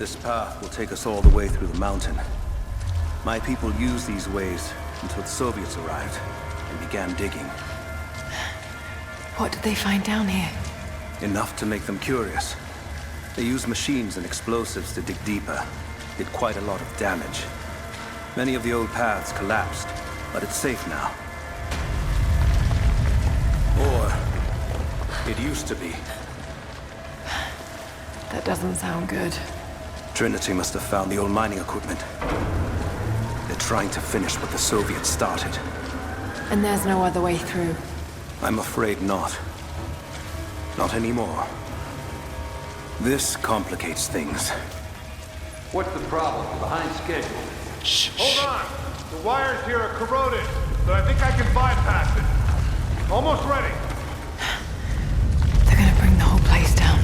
This path will take us all the way through the mountain. My people used these ways until the Soviets arrived and began digging. What did they find down here? Enough to make them curious. They used machines and explosives to dig deeper. Did quite a lot of damage. Many of the old paths collapsed, but it's safe now. Or it used to be. That doesn't sound good. Trinity must have found the old mining equipment. They're trying to finish what the Soviets started. And there's no other way through? I'm afraid not. Not anymore. This complicates things. What's the problem? Behind schedule. Shh. Hold on! The wires here are corroded, but I think I can bypass it. Almost ready. They're gonna bring the whole place down.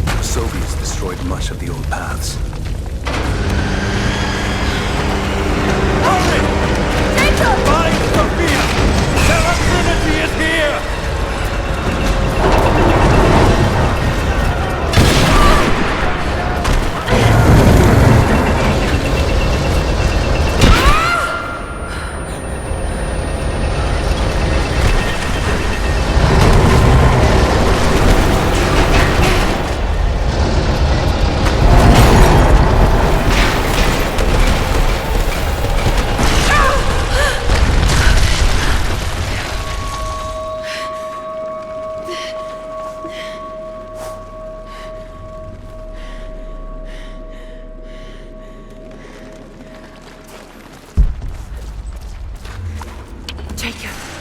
The Soviets destroyed much of the old paths. Hurry! Jacob! Find Sophia! Tell her Trinity is here!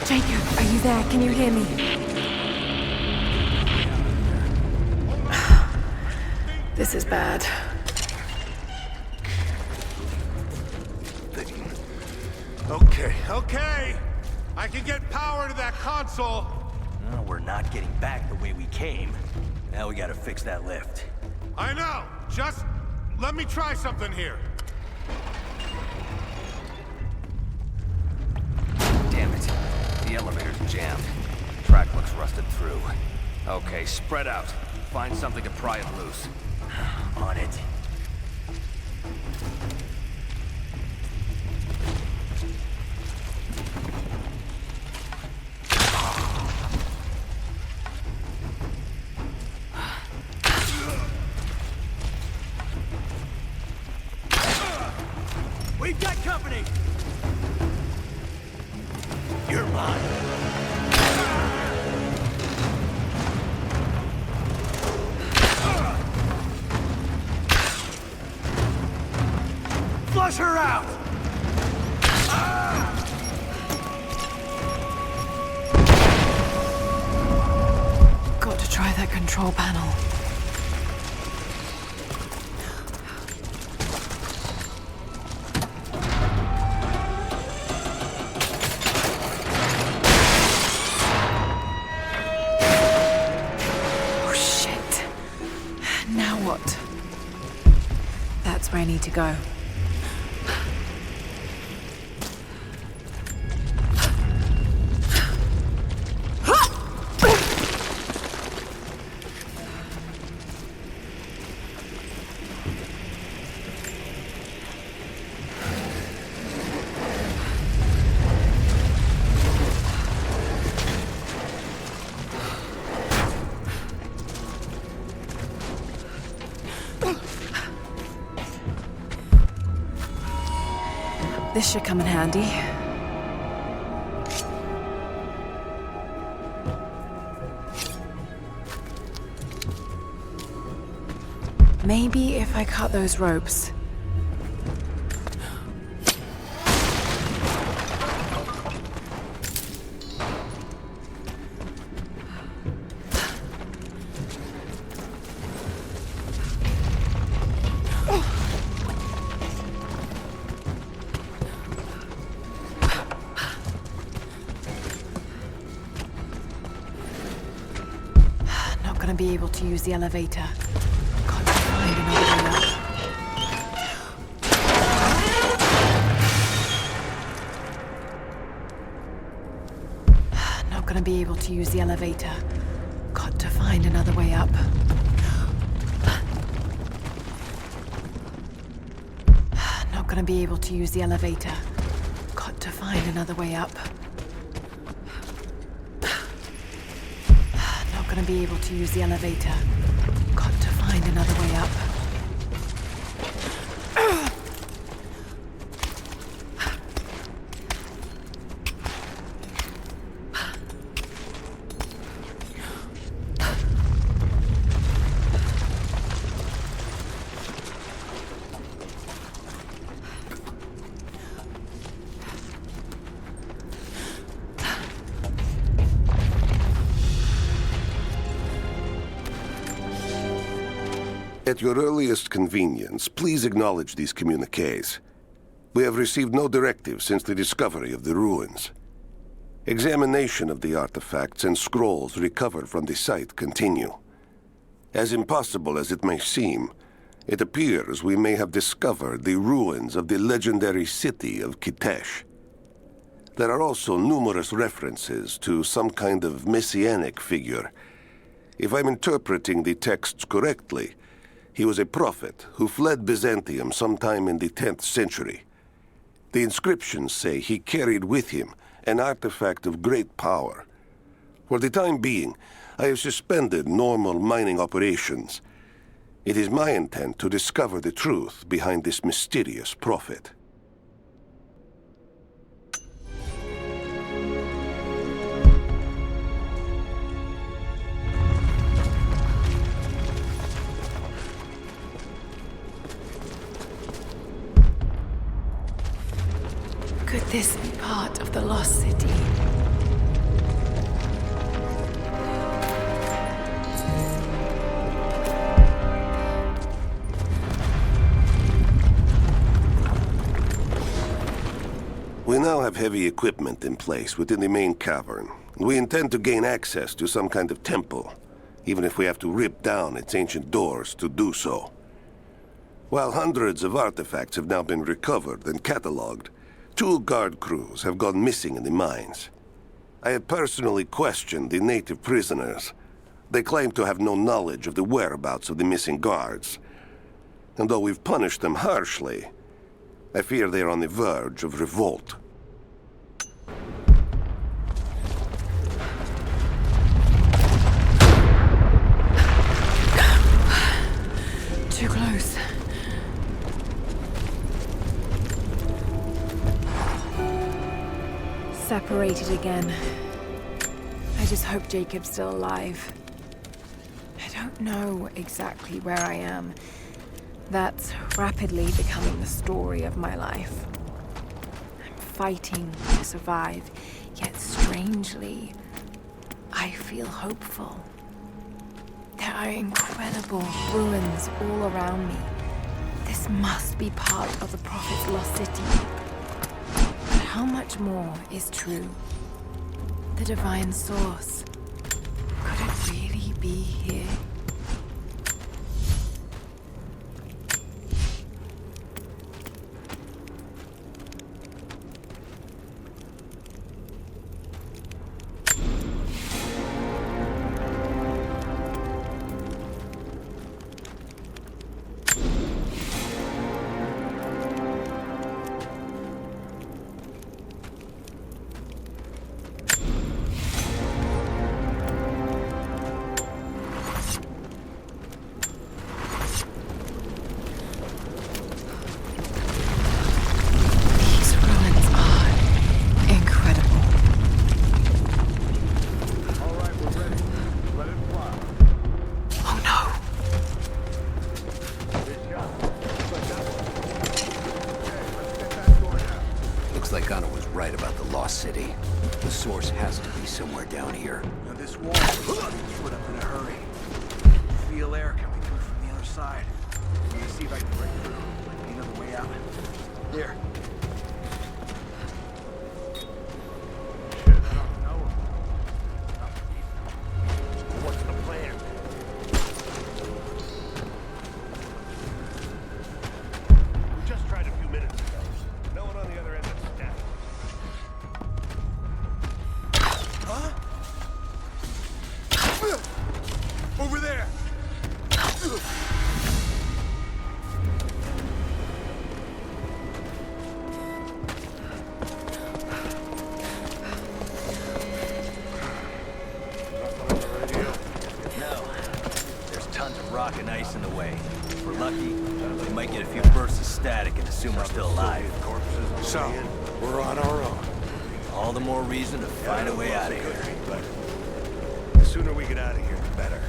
Jacob, are you there? Can you hear me? This is bad. Okay. I can get power to that console. No, we're not getting back the way we came. Now we gotta fix that lift. I know. Just let me try something here. Damn it. The elevator's jammed. Track looks rusted through. Okay, spread out. Find something to pry it loose. On it. We've got company! You're mine. Flush her out! Got to try that control panel. That's where I need to go. This should come in handy. Maybe if I cut those ropes. Not gonna be able to use the elevator. Got to find another way up. Not gonna be able to use the elevator. Got to find another way up. Not gonna be able to use the elevator. Got to find another way up. Not gonna be able to use the elevator. Got to find another way up. At your earliest convenience, please acknowledge these communiques. We have received no directive since the discovery of the ruins. Examination of the artifacts and scrolls recovered from the site continue. As impossible as it may seem, it appears we may have discovered the ruins of the legendary city of Kitesh. There are also numerous references to some kind of messianic figure. If I'm interpreting the texts correctly, he was a prophet who fled Byzantium sometime in the 10th century. The inscriptions say he carried with him an artifact of great power. For the time being, I have suspended normal mining operations. It is my intent to discover the truth behind this mysterious prophet. Could this be part of the lost city? We now have heavy equipment in place within the main cavern. We intend to gain access to some kind of temple, even if we have to rip down its ancient doors to do so. While hundreds of artifacts have now been recovered and cataloged, 2 guard crews have gone missing in the mines. I have personally questioned the native prisoners. They claim to have no knowledge of the whereabouts of the missing guards. And though we've punished them harshly, I fear they are on the verge of revolt. Too close. Separated again. I just hope Jacob's still alive. I don't know exactly where I am. That's rapidly becoming the story of my life. I'm fighting to survive, yet strangely, I feel hopeful. There are incredible ruins all around me. This must be part of the Prophet's lost city. But how much more is true? The divine source. Could it really be here? City. The source has to be somewhere down here. Now this wall is put up in a hurry. Feel air coming through from the other side. Let me see if I can break through. Might be another way out. There. Shit, I don't know. What's the plan? We just tried a few minutes ago. No one on the other end of the step. Over there! tons of rock and ice in the way. If we're lucky, we might get a few bursts of static and assume we're still alive. So, we're on our own. All the more reason to find a way out of here. But the sooner we get out of here, the better.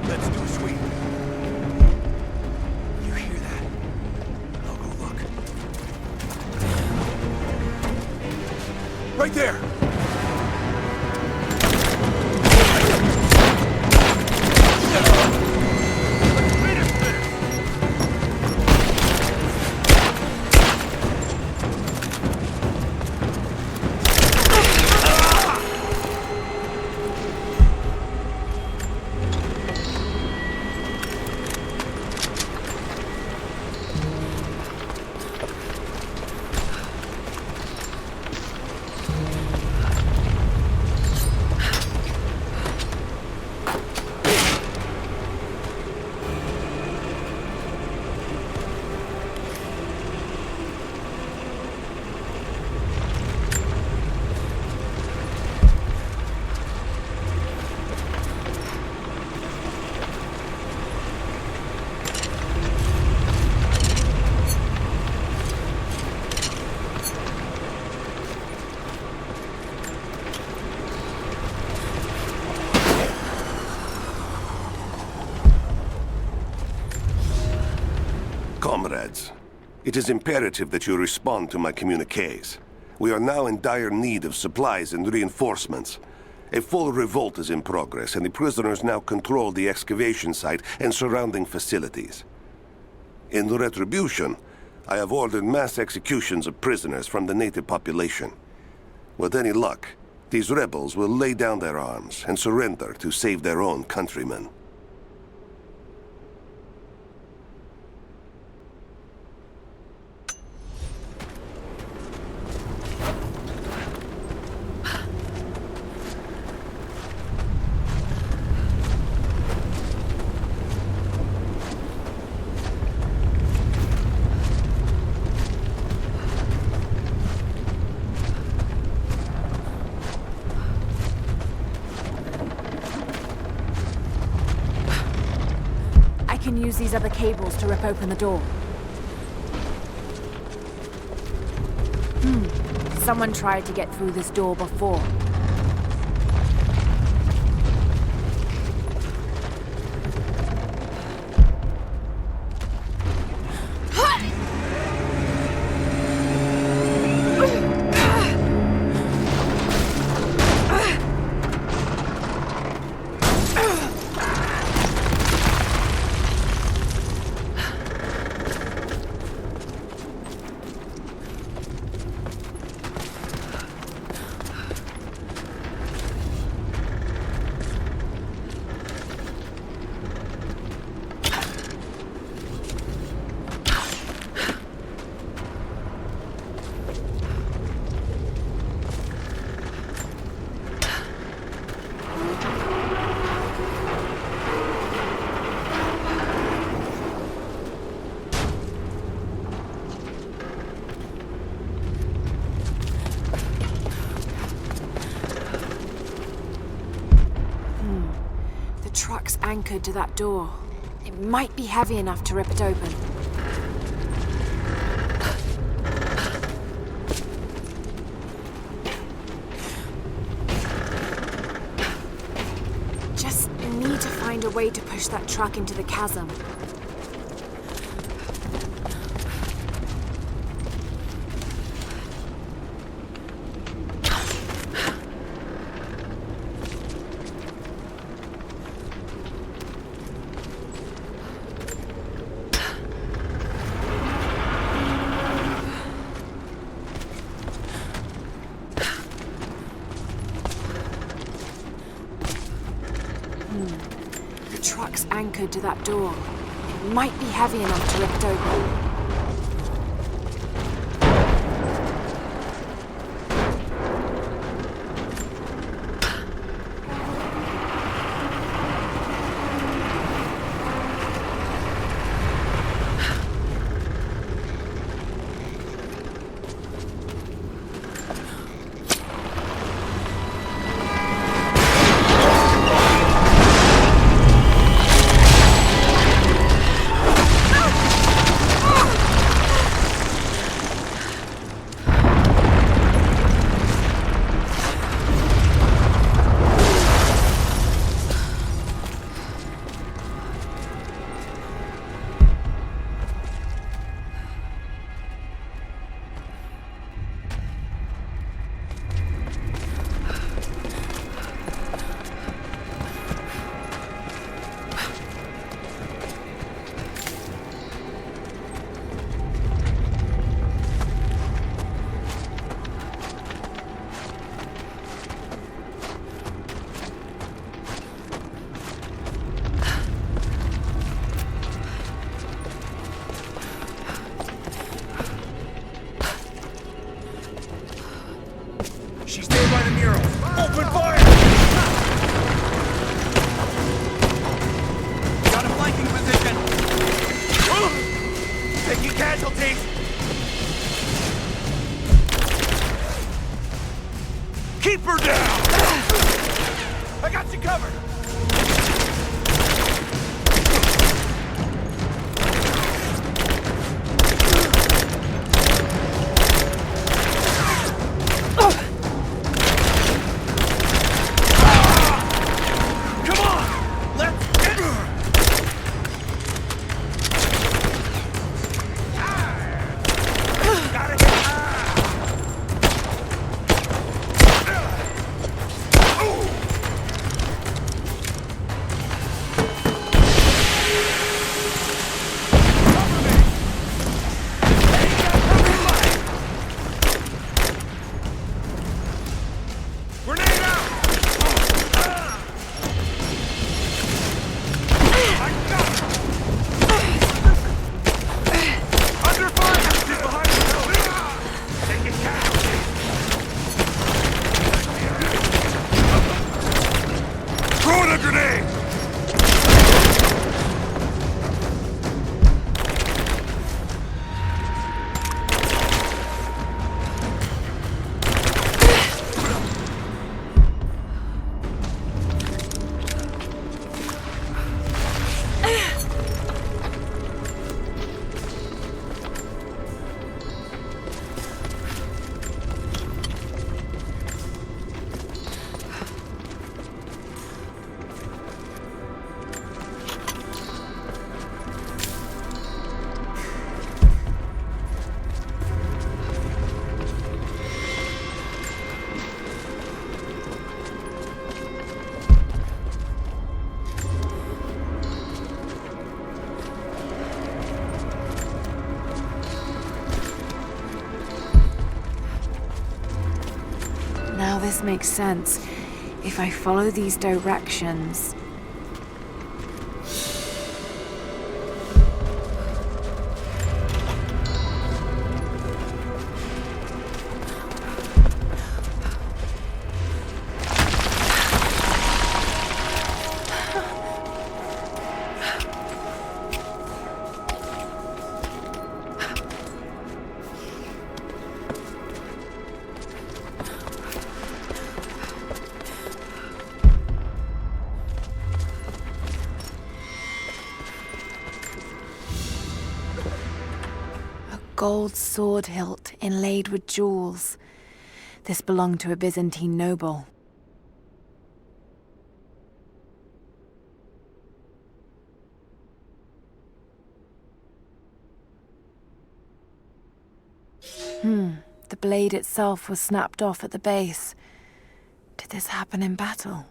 Let's do a sweep. You hear that? I'll go look. Right there! Comrades, it is imperative that you respond to my communiques. We are now in dire need of supplies and reinforcements. A full revolt is in progress, and the prisoners now control the excavation site and surrounding facilities. In retribution, I have ordered mass executions of prisoners from the native population. With any luck, these rebels will lay down their arms and surrender to save their own countrymen. I can use these other cables to rip open the door. Someone tried to get through this door before. Truck's anchored to that door. It might be heavy enough to rip it open. Just need to find a way to push that truck into the chasm. truck's anchored to that door. It might be heavy enough to lift open. She's there by the mural. Open fire! Got a flanking position. Taking casualties. Keep her down! I got you covered! Now this makes sense. If I follow these directions... gold sword hilt inlaid with jewels. This belonged to a Byzantine noble. The blade itself was snapped off at the base. Did this happen in battle?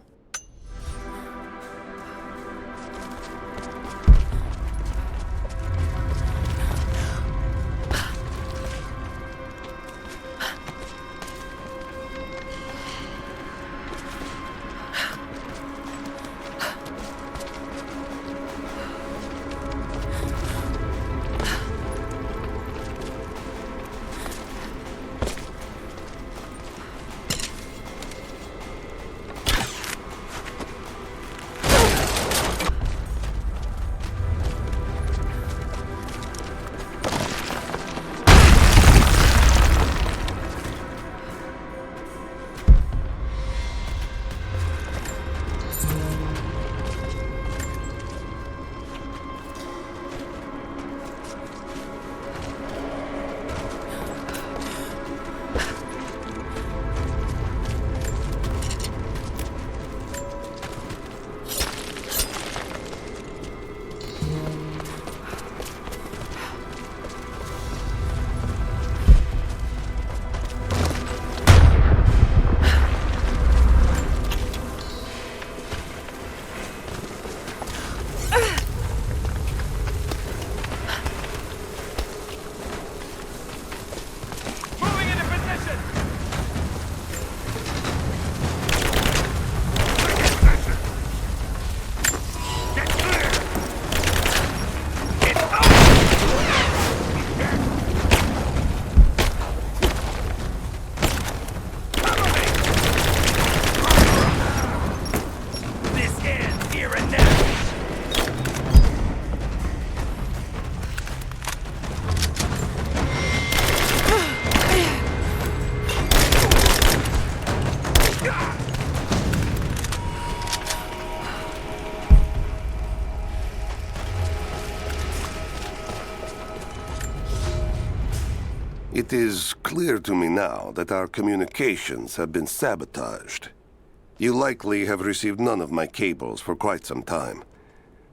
It is clear to me now that our communications have been sabotaged. You likely have received none of my cables for quite some time.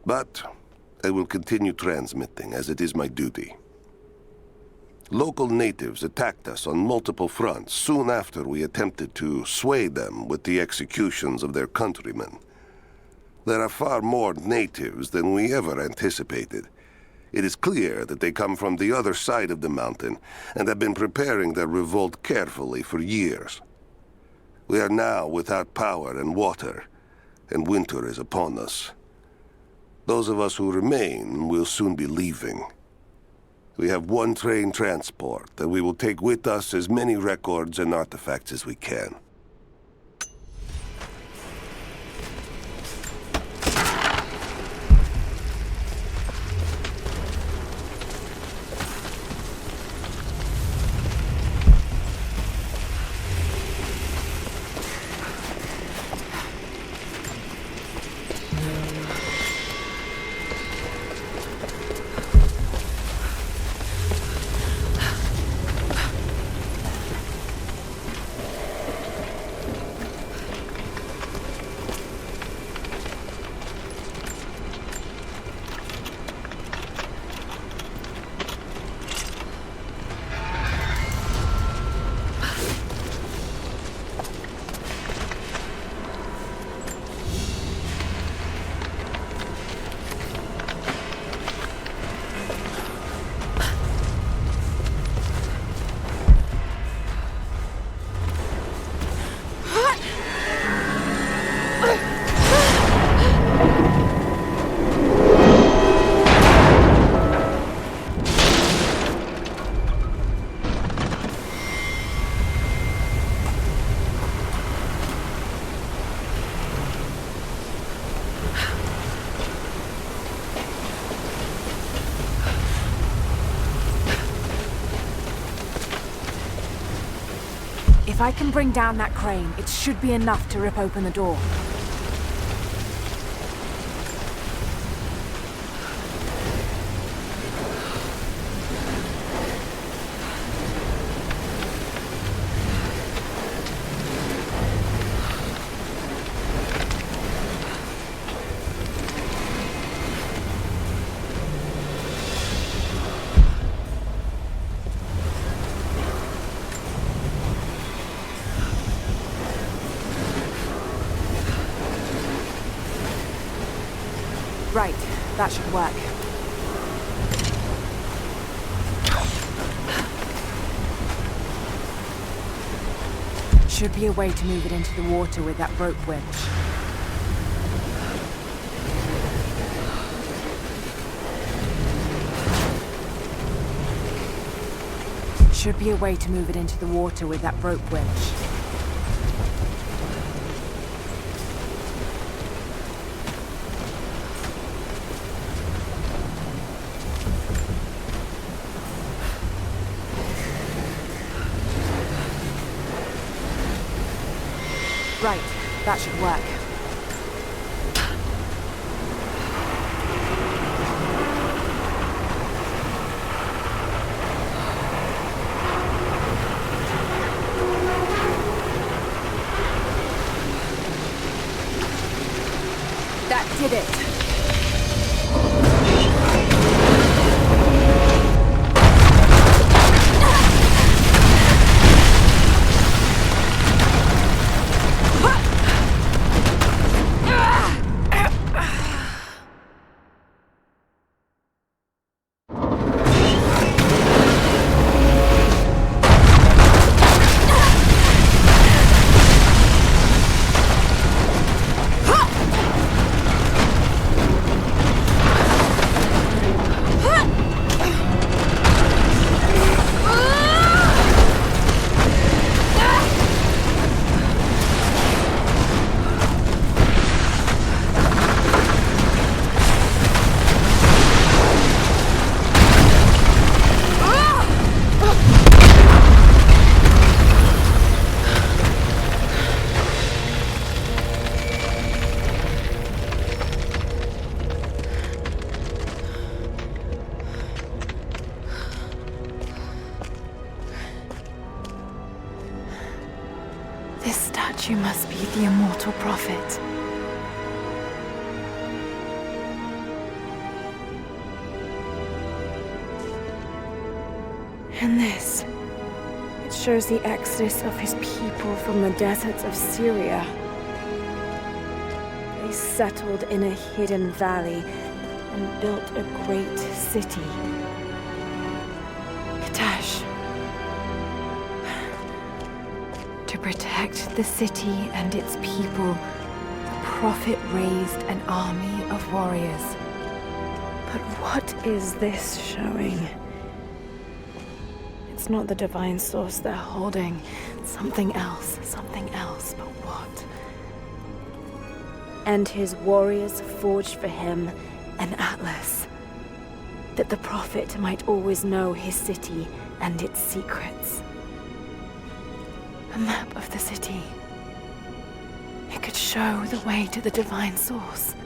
But I will continue transmitting, as it is my duty. Local natives attacked us on multiple fronts soon after we attempted to sway them with the executions of their countrymen. There are far more natives than we ever anticipated. It is clear that they come from the other side of the mountain and have been preparing their revolt carefully for years. We are now without power and water, and winter is upon us. Those of us who remain will soon be leaving. We have one train transport, and we will take with us as many records and artifacts as we can. If I can bring down that crane, it should be enough to rip open the door. Right, that should work. Should be a way to move it into the water with that rope winch. Should be a way to move it into the water with that rope winch. Right, that should work. That did it. You must be the immortal prophet. And this, it shows the exodus of his people from the deserts of Syria. They settled in a hidden valley and built a great city. Katash. To protect the city and its people, the prophet raised an army of warriors. But what is this showing? It's not the divine source they're holding. Something else, but what? And his warriors forged for him an atlas, that the prophet might always know his city and its secrets. A map of the city. It could show the way to the divine source.